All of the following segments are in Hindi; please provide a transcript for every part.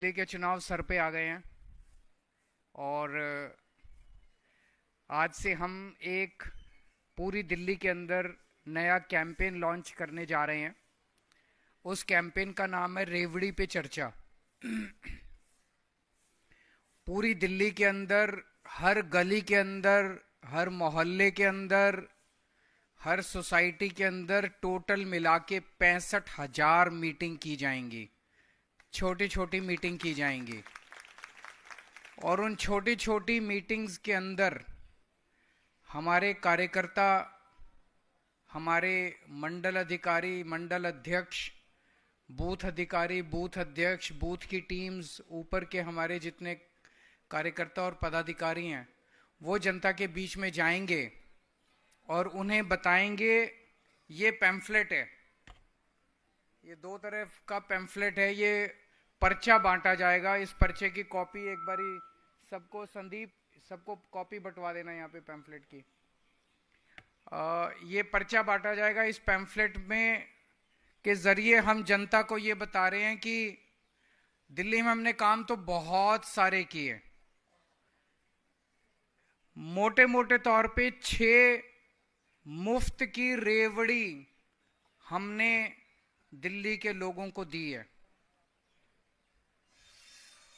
दिल्ली के चुनाव सर पे आ गए हैं और आज से हम एक पूरी दिल्ली के अंदर नया कैंपेन लॉन्च करने जा रहे हैं। उस कैंपेन का नाम है रेवड़ी पे चर्चा। पूरी दिल्ली के अंदर, हर गली के अंदर, हर मोहल्ले के अंदर, हर सोसाइटी के अंदर टोटल मिला के 65,000 मीटिंग की जाएंगी। छोटी छोटी मीटिंग की जाएंगी और उन छोटी छोटी मीटिंग्स के अंदर हमारे कार्यकर्ता, हमारे मंडल अधिकारी, मंडल अध्यक्ष, बूथ अधिकारी, बूथ अध्यक्ष, बूथ की टीम्स, ऊपर के हमारे जितने कार्यकर्ता और पदाधिकारी हैं, वो जनता के बीच में जाएंगे और उन्हें बताएंगे। ये पैम्फलेट है, ये 2 तरफ का पैम्फलेट है, ये पर्चा बांटा जाएगा। इस पर्चे की कॉपी एक बारी सबको, संदीप, सबको कॉपी बंटवा देना यहाँ पे पैम्फलेट की। ये पर्चा बांटा जाएगा। इस पैम्फलेट में के जरिए हम जनता को ये बता रहे हैं कि दिल्ली में हमने काम तो बहुत सारे किए। मोटे मोटे तौर पे 6 मुफ्त की रेवड़ी हमने दिल्ली के लोगों को दी है।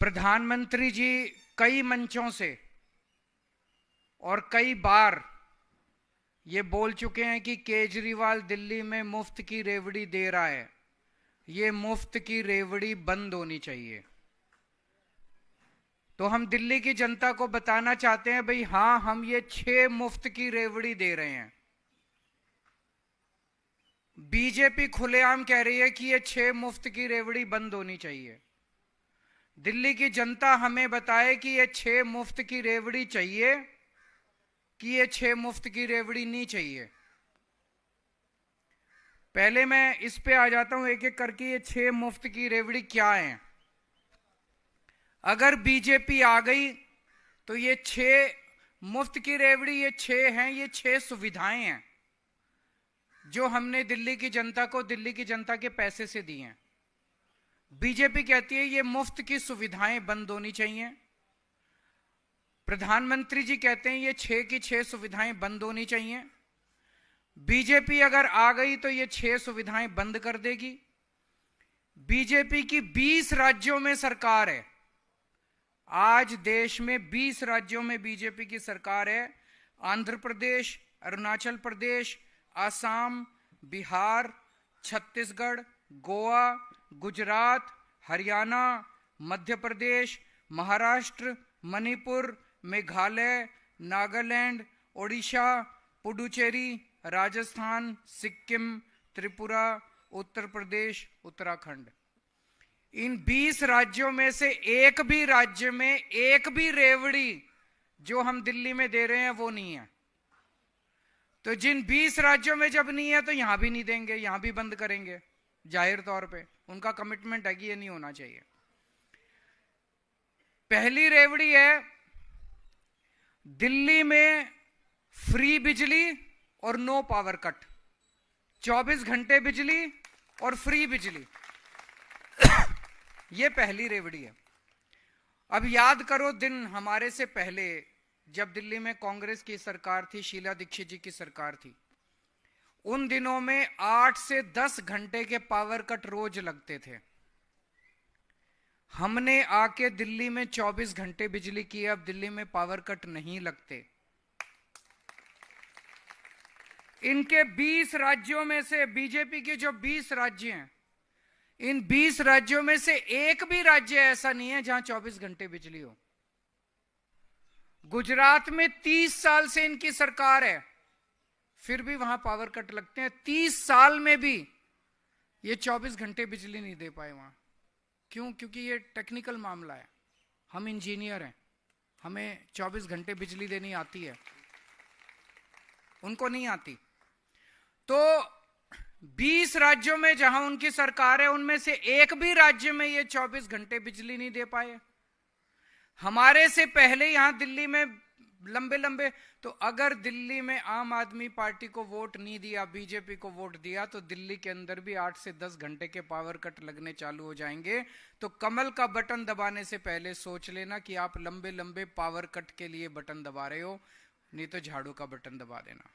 प्रधानमंत्री जी कई मंचों से और कई बार ये बोल चुके हैं कि केजरीवाल दिल्ली में मुफ्त की रेवड़ी दे रहा है। ये मुफ्त की रेवड़ी बंद होनी चाहिए। तो हम दिल्ली की जनता को बताना चाहते हैं, भाई हाँ, हम ये 6 मुफ्त की रेवड़ी दे रहे हैं। बीजेपी खुलेआम कह रही है कि ये 6 मुफ्त की रेवड़ी बंद होनी चाहिए। दिल्ली की जनता हमें बताए कि ये 6 मुफ्त की रेवड़ी चाहिए कि ये 6 मुफ्त की रेवड़ी नहीं चाहिए। पहले मैं इस पे आ जाता हूं एक एक करके। ये 6 मुफ्त की रेवड़ी क्या है? अगर बीजेपी आ गई तो ये 6 मुफ्त की रेवड़ी, ये 6 हैं, ये 6 सुविधाएं हैं जो हमने दिल्ली की जनता को, दिल्ली की जनता के पैसे से दी हैं। बीजेपी कहती है ये मुफ्त की सुविधाएं बंद होनी चाहिए। प्रधानमंत्री जी कहते हैं ये 6 की 6 सुविधाएं बंद होनी चाहिए। बीजेपी अगर आ गई तो ये 6 सुविधाएं बंद कर देगी। बीजेपी की 20 राज्यों में सरकार है। आज देश में 20 राज्यों में बीजेपी की सरकार है। आंध्र प्रदेश, अरुणाचल प्रदेश, आसाम, बिहार, छत्तीसगढ़, गोवा, गुजरात, हरियाणा, मध्य प्रदेश, महाराष्ट्र, मणिपुर, मेघालय, नागालैंड, ओडिशा, पुडुचेरी, राजस्थान, सिक्किम, त्रिपुरा, उत्तर प्रदेश, उत्तराखंड। इन 20 राज्यों में से एक भी राज्य में एक भी रेवड़ी जो हम दिल्ली में दे रहे हैं वो नहीं है। तो जिन 20 राज्यों में जब नहीं है तो यहां भी नहीं देंगे, यहां भी बंद करेंगे। जाहिर तौर पे उनका कमिटमेंट है कि ये नहीं होना चाहिए। पहली रेवड़ी है दिल्ली में फ्री बिजली और नो पावर कट। 24 घंटे बिजली और फ्री बिजली। ये पहली रेवड़ी है। अब याद करो दिन हमारे से पहले जब दिल्ली में कांग्रेस की सरकार थी, शीला दीक्षित जी की सरकार थी, उन दिनों में 8 से 10 घंटे के पावर कट रोज लगते थे। हमने आके दिल्ली में 24 घंटे बिजली की। अब दिल्ली में पावर कट नहीं लगते। इनके 20 राज्यों में से, बीजेपी के जो 20 राज्य हैं, इन 20 राज्यों में से एक भी राज्य ऐसा नहीं है जहां 24 घंटे बिजली हो। गुजरात में 30 साल से इनकी सरकार है, फिर भी वहां पावर कट लगते हैं। 30 साल में भी ये 24 घंटे बिजली नहीं दे पाए वहां। क्यों? क्योंकि ये टेक्निकल मामला है। हम इंजीनियर हैं, हमें 24 घंटे बिजली देनी आती है, उनको नहीं आती। तो 20 राज्यों में जहां उनकी सरकार है, उनमें से एक भी राज्य में ये 24 घंटे बिजली नहीं दे पाए। हमारे से पहले यहां दिल्ली में लंबे लंबे। तो अगर दिल्ली में आम आदमी पार्टी को वोट नहीं दिया, बीजेपी को वोट दिया, तो दिल्ली के अंदर भी 8 से 10 घंटे के पावर कट लगने चालू हो जाएंगे। तो कमल का बटन दबाने से पहले सोच लेना कि आप लंबे लंबे पावर कट के लिए बटन दबा रहे हो, नहीं तो झाड़ू का बटन दबा देना।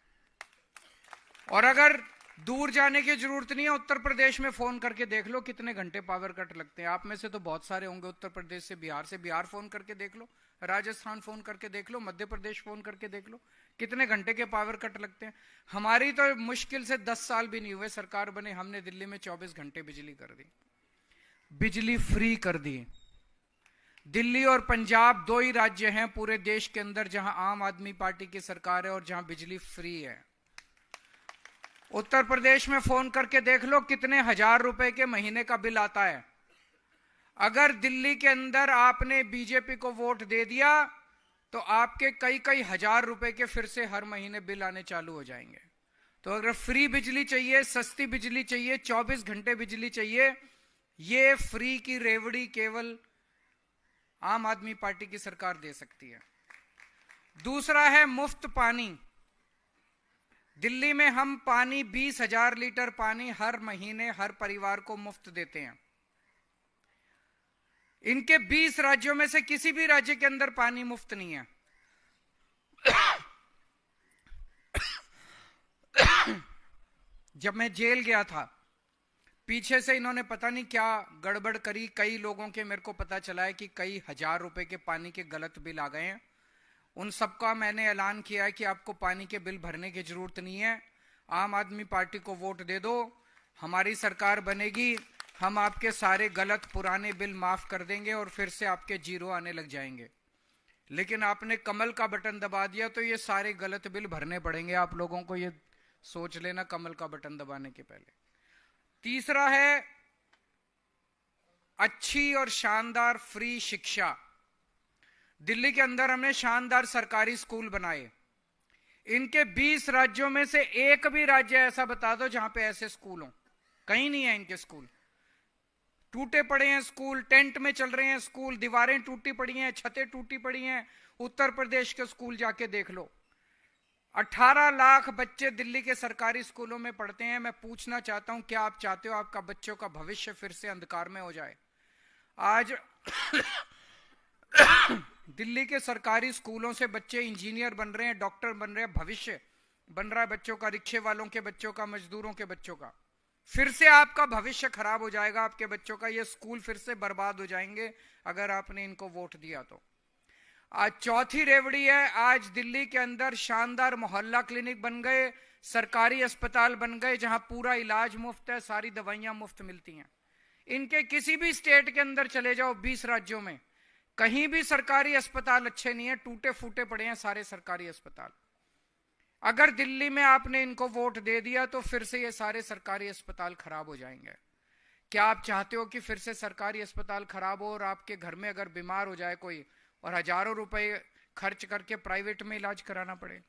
और अगर दूर जाने की जरूरत नहीं है, उत्तर प्रदेश में फोन करके देख लो कितने घंटे पावर कट लगते हैं। आप में से तो बहुत सारे होंगे उत्तर प्रदेश से, बिहार फोन करके देख लो, राजस्थान फोन करके देख लो, मध्य प्रदेश फोन करके देख लो कितने घंटे के पावर कट लगते हैं। हमारी तो मुश्किल से 10 साल भी नहीं हुए सरकार बने, हमने दिल्ली में 24 घंटे बिजली कर दी, बिजली फ्री कर दी। दिल्ली और पंजाब 2 ही राज्य हैं पूरे देश के अंदर जहां आम आदमी पार्टी की सरकार है और जहां बिजली फ्री है। उत्तर प्रदेश में फोन करके देख लो कितने हजार रुपए के महीने का बिल आता है। अगर दिल्ली के अंदर आपने बीजेपी को वोट दे दिया तो आपके कई कई हजार रुपए के फिर से हर महीने बिल आने चालू हो जाएंगे। तो अगर फ्री बिजली चाहिए, सस्ती बिजली चाहिए, 24 घंटे बिजली चाहिए, ये फ्री की रेवड़ी केवल आम आदमी पार्टी की सरकार दे सकती है। दूसरा है मुफ्त पानी। दिल्ली में हम पानी 20,000 लीटर पानी हर महीने हर परिवार को मुफ्त देते हैं। इनके 20 राज्यों में से किसी भी राज्य के अंदर पानी मुफ्त नहीं है। जब मैं जेल गया था, पीछे से इन्होंने पता नहीं क्या गड़बड़ करी, कई लोगों के मेरे को पता चला है कि कई हजार रुपए के पानी के गलत बिल आ गए हैं। उन सबका मैंने ऐलान किया है कि आपको पानी के बिल भरने की जरूरत नहीं है, आम आदमी पार्टी को वोट दे दो, हमारी सरकार बनेगी, हम आपके सारे गलत पुराने बिल माफ कर देंगे और फिर से आपके जीरो आने लग जाएंगे। लेकिन आपने कमल का बटन दबा दिया तो ये सारे गलत बिल भरने पड़ेंगे आप लोगों को, ये सोच लेना कमल का बटन दबाने के पहले। तीसरा है अच्छी और शानदार फ्री शिक्षा। दिल्ली के अंदर हमने शानदार सरकारी स्कूल बनाए। इनके 20 राज्यों में से एक भी राज्य ऐसा बता दो जहां पे ऐसे स्कूल हो। कहीं नहीं है इनके स्कूल। टूटे पड़े हैं स्कूल, टेंट में चल रहे हैं स्कूल, दीवारें टूटी पड़ी हैं, छतें टूटी पड़ी हैं। उत्तर प्रदेश के स्कूल जाके देख लो। 18 लाख बच्चे दिल्ली के सरकारी स्कूलों में पढ़ते हैं। मैं पूछना चाहता हूं, क्या आप चाहते हो आपका बच्चों का भविष्य फिर से अंधकार में हो जाए? आज दिल्ली के सरकारी स्कूलों से बच्चे इंजीनियर बन रहे हैं, डॉक्टर बन रहे हैं, भविष्य बन रहा है बच्चों का, रिक्शे वालों के बच्चों का, मजदूरों के बच्चों का। फिर से आपका भविष्य खराब हो जाएगा, आपके बच्चों का ये स्कूल फिर से बर्बाद हो जाएंगे अगर आपने इनको वोट दिया तो। आज चौथी रेवड़ी है, आज दिल्ली के अंदर शानदार मोहल्ला क्लिनिक बन गए, सरकारी अस्पताल बन गए जहां पूरा इलाज मुफ्त है, सारी दवाइयां मुफ्त मिलती हैं। इनके किसी भी स्टेट के अंदर चले जाओ, 20 राज्यों में, कहीं भी सरकारी अस्पताल अच्छे नहीं है, टूटे फूटे पड़े हैं सारे सरकारी अस्पताल। अगर दिल्ली में आपने इनको वोट दे दिया तो फिर से ये सारे सरकारी अस्पताल खराब हो जाएंगे। क्या आप चाहते हो कि फिर से सरकारी अस्पताल खराब हो और आपके घर में अगर बीमार हो जाए कोई और हजारों रुपए खर्च करके प्राइवेट में इलाज कराना पड़े?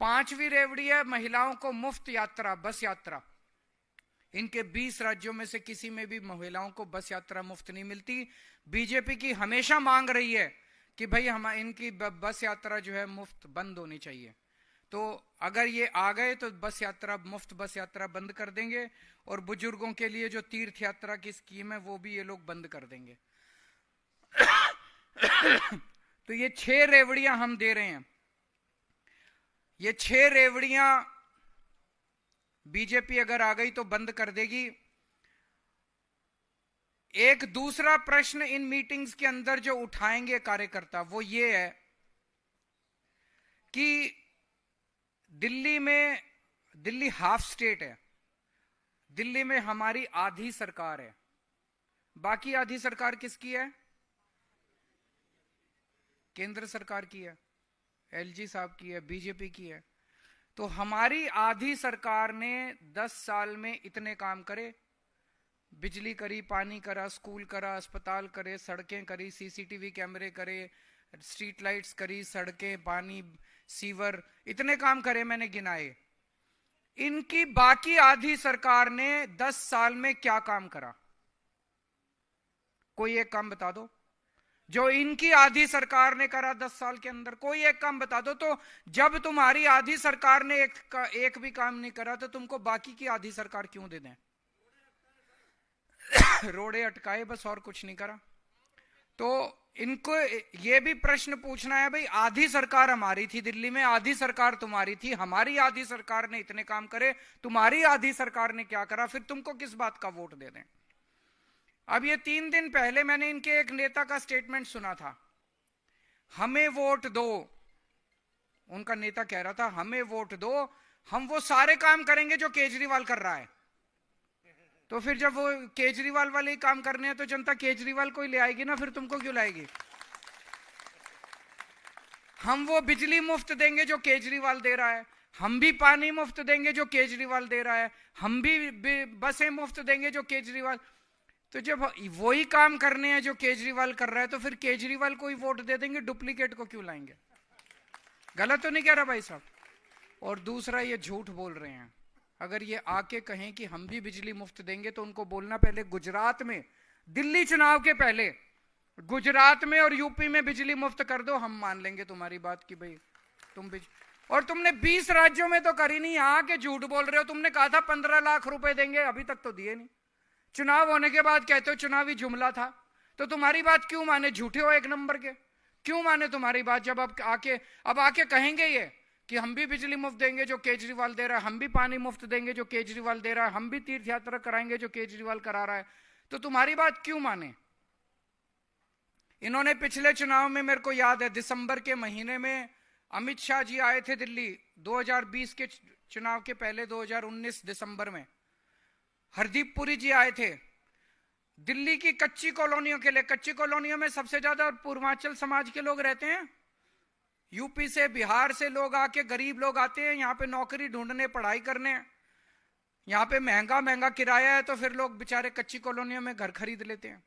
5वीं रेवड़ी है महिलाओं को मुफ्त यात्रा, बस यात्रा। इनके 20 राज्यों में से किसी में भी महिलाओं को बस यात्रा मुफ्त नहीं मिलती। बीजेपी की हमेशा मांग रही है कि भाई हम इनकी बस यात्रा जो है मुफ्त बंद होनी चाहिए। तो अगर ये आ गए तो बस यात्रा, मुफ्त बस यात्रा बंद कर देंगे और बुजुर्गों के लिए जो तीर्थ यात्रा की स्कीम है वो भी ये लोग बंद कर देंगे। तो ये 6 रेवड़ियां हम दे रहे हैं। ये 6 रेवड़ियां बीजेपी अगर आ गई तो बंद कर देगी। एक दूसरा प्रश्न इन मीटिंग्स के अंदर जो उठाएंगे कार्यकर्ता वो ये है कि दिल्ली हाफ स्टेट है, दिल्ली में हमारी आधी सरकार है, बाकी आधी सरकार किसकी है? केंद्र सरकार की है, एलजी साहब की है, बीजेपी की है। तो हमारी आधी सरकार ने 10 साल में इतने काम करे, बिजली करी, पानी करा, स्कूल करा, अस्पताल करे, सड़कें करी, सीसीटीवी कैमरे करे, स्ट्रीट लाइट्स करी, सड़कें, पानी, सीवर, इतने काम करे मैंने गिनाए। इनकी बाकी आधी सरकार ने 10 साल में क्या काम करा? कोई एक काम बता दो। जो इनकी आधी सरकार ने करा 10 साल के अंदर। कोई एक काम बता दो। तो जब तुम्हारी आधी सरकार ने एक भी काम नहीं करा तो तुमको बाकी की आधी सरकार क्यों दे दें? रोड़े अटकाए बस, और कुछ नहीं करा। तो इनको ये भी प्रश्न पूछना है, भाई आधी सरकार हमारी थी दिल्ली में, आधी सरकार तुम्हारी थी, हमारी आधी सरकार ने इतने काम करे, तुम्हारी आधी सरकार ने क्या करा, फिर तुमको किस बात का वोट दे दें? अब ये 3 दिन पहले मैंने इनके एक नेता का स्टेटमेंट सुना था, हमें वोट दो। उनका नेता कह रहा था हमें वोट दो, हम वो सारे काम करेंगे जो केजरीवाल कर रहा है। तो फिर जब वो केजरीवाल वाले ही काम करने हैं तो जनता केजरीवाल को ही ले आएगी ना, फिर तुमको क्यों लाएगी? हम वो बिजली मुफ्त देंगे जो केजरीवाल दे रहा है, हम भी पानी मुफ्त देंगे जो केजरीवाल दे रहा है, हम भी बसें मुफ्त देंगे जो केजरीवाल। तो जब वही काम करने हैं जो केजरीवाल कर रहा है तो फिर केजरीवाल को ही वोट दे देंगे, डुप्लीकेट को क्यों लाएंगे? गलत तो नहीं कह रहा भाई साहब? और दूसरा, ये झूठ बोल रहे हैं। अगर ये आके कहें कि हम भी बिजली मुफ्त देंगे तो उनको बोलना पहले गुजरात में, दिल्ली चुनाव के पहले गुजरात में और यूपी में बिजली मुफ्त कर दो, हम मान लेंगे तुम्हारी बात कि भाई तुम और तुमने 20 राज्यों में तो करी नहीं, यहाँ के झूठ बोल रहे हो। तुमने कहा था 15 लाख रुपए देंगे, अभी तक तो दिए नहीं। चुनाव होने के बाद कहते हो चुनावी जुमला था। तो तुम्हारी बात क्यों माने? झूठे हो एक नंबर के। क्यों माने तुम्हारी बात? जब अब आके कहेंगे ये कि हम भी बिजली मुफ्त देंगे जो केजरीवाल दे रहा है, हम भी पानी मुफ्त देंगे जो केजरीवाल दे रहा है, हम भी तीर्थ यात्रा कराएंगे जो केजरीवाल करा रहा है, तो तुम्हारी बात क्यों माने? इन्होंने पिछले चुनाव में, मेरे को याद है दिसंबर के महीने में अमित शाह जी आए थे दिल्ली, 2020 के चुनाव के पहले 2019 दिसंबर में हरदीप पुरी जी आए थे दिल्ली की कच्ची कॉलोनियों के लिए। कच्ची कॉलोनियों में सबसे ज्यादा पूर्वांचल समाज के लोग रहते हैं, यूपी से बिहार से लोग आके, गरीब लोग आते हैं यहाँ पे नौकरी ढूंढने, पढ़ाई करने। यहाँ पे महंगा महंगा किराया है तो फिर लोग बेचारे कच्ची कॉलोनियों में घर खरीद लेते हैं।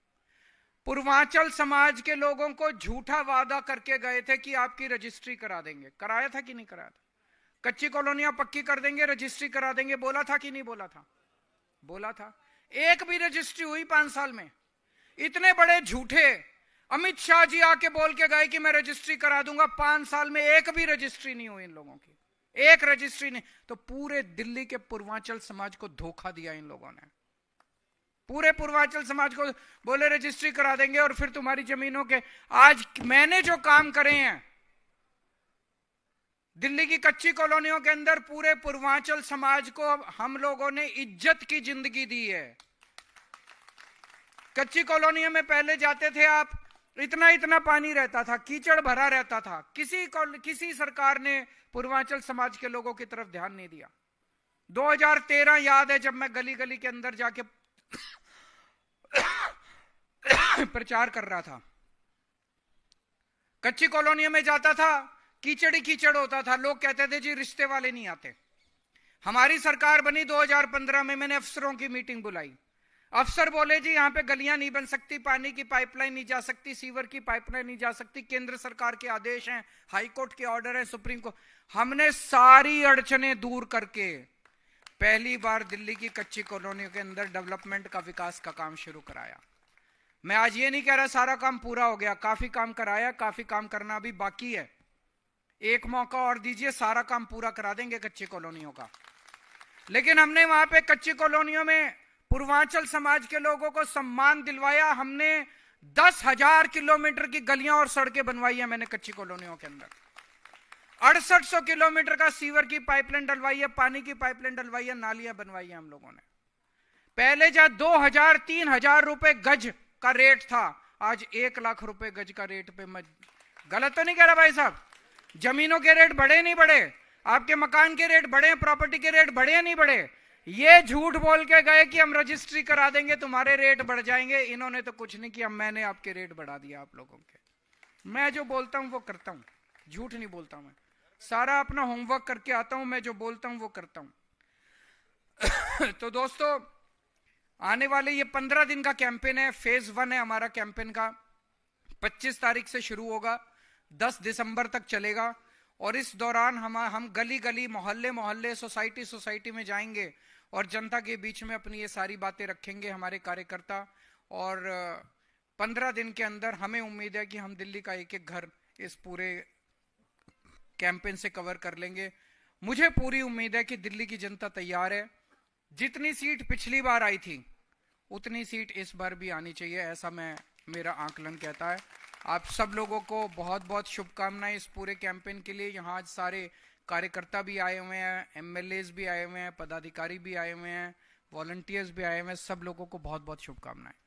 पूर्वांचल समाज के लोगों को झूठा वादा करके गए थे कि आपकी रजिस्ट्री करा देंगे। कराया था कि नहीं कराया था? कच्ची कॉलोनियां पक्की कर देंगे, रजिस्ट्री करा देंगे, बोला था कि नहीं बोला था? बोला था। एक भी रजिस्ट्री हुई 5 साल में? इतने बड़े झूठे अमित शाह जी आके बोल के गए कि मैं रजिस्ट्री करा दूंगा, 5 साल में एक भी रजिस्ट्री नहीं हुई इन लोगों की, एक रजिस्ट्री नहीं। तो पूरे दिल्ली के पूर्वांचल समाज को धोखा दिया इन लोगों ने। पूरे पूर्वांचल समाज को बोले रजिस्ट्री करा देंगे और फिर तुम्हारी जमीनों के, आज मैंने जो काम करे हैं दिल्ली की कच्ची कॉलोनियों के अंदर, पूरे पूर्वांचल समाज को हम लोगों ने इज्जत की जिंदगी दी है। कच्ची कॉलोनियों में पहले जाते थे आप, इतना इतना पानी रहता था, कीचड़ भरा रहता था, किसी सरकार ने पूर्वांचल समाज के लोगों की तरफ ध्यान नहीं दिया। 2013 याद है जब मैं गली गली के अंदर जाके प्रचार कर रहा था, कच्ची कॉलोनियों में जाता था, कीचड़ ही कीचड़ होता था। लोग कहते थे जी रिश्ते वाले नहीं आते। हमारी सरकार बनी 2015 में, मैंने अफसरों की मीटिंग बुलाई। अफसर बोले जी यहाँ पे गलियां नहीं बन सकती, पानी की पाइपलाइन नहीं जा सकती, सीवर की पाइपलाइन नहीं जा सकती, केंद्र सरकार के आदेश हैं, हाईकोर्ट के ऑर्डर है, सुप्रीम कोर्ट। हमने सारी अड़चने दूर करके पहली बार दिल्ली की कच्ची कॉलोनियों के अंदर डेवलपमेंट का, विकास का काम शुरू कराया। मैं आज ये नहीं कह रहा सारा काम पूरा हो गया, काफी काम कराया, काफी काम करना अभी बाकी है। एक मौका और दीजिए, सारा काम पूरा करा देंगे कच्ची कॉलोनियों का। लेकिन हमने वहां पे कच्ची कॉलोनियों में पूर्वांचल समाज के लोगों को सम्मान दिलवाया। हमने 10,000 किलोमीटर की गलियां और सड़कें बनवाई है मैंने कच्ची कॉलोनियों के अंदर। 6800 किलोमीटर का सीवर की पाइपलाइन डलवाई है, पानी की पाइपलाइन डलवाई है, नालियां बनवाई है हम लोगों ने। पहले जहां 2,000-3,000 रुपए गज का रेट था, आज 1 लाख रुपए गज का रेट पे। गलत तो नहीं कह रहा भाई साहब? जमीनों के रेट बढ़े नहीं बढ़े? आपके मकान के रेट बढ़े, प्रॉपर्टी के रेट बढ़े नहीं बढ़े? ये झूठ बोल के गए कि हम रजिस्ट्री करा देंगे, तुम्हारे रेट बढ़ जाएंगे। इन्होंने तो कुछ नहीं किया, मैंने आपके रेट बढ़ा दिया आप लोगों के। मैं जो बोलता हूं वो करता हूं, झूठ नहीं बोलता। मैं सारा अपना होमवर्क करके आता हूं, मैं जो बोलता हूं वो करता हूं। तो दोस्तों, आने वाले ये 15 दिन का कैंपेन है, फेज 1 है हमारा कैंपेन का। 25 तारीख से शुरू होगा, 10 दिसंबर तक चलेगा। और इस दौरान हम गली गली, मोहल्ले मोहल्ले, सोसाइटी सोसाइटी में जाएंगे और जनता के बीच में अपनी ये सारी बातें रखेंगे, हमारे कार्यकर्ता। और 15 दिन के अंदर हमें उम्मीद है कि हम दिल्ली का एक एक घर इस पूरे कैंपेन से कवर कर लेंगे। मुझे पूरी उम्मीद है कि दिल्ली की जनता तैयार है। जितनी सीट पिछली बार आई थी उतनी सीट इस बार भी आनी चाहिए, ऐसा मेरा आकलन कहता है। आप सब लोगों को बहुत बहुत शुभकामनाएं इस पूरे कैंपेन के लिए। यहाँ आज सारे कार्यकर्ता भी आए हुए हैं, एमएलएज भी आए हुए हैं, पदाधिकारी भी आए हुए हैं, वॉलंटियर्स भी आए हुए हैं। सब लोगों को बहुत बहुत शुभकामनाएं।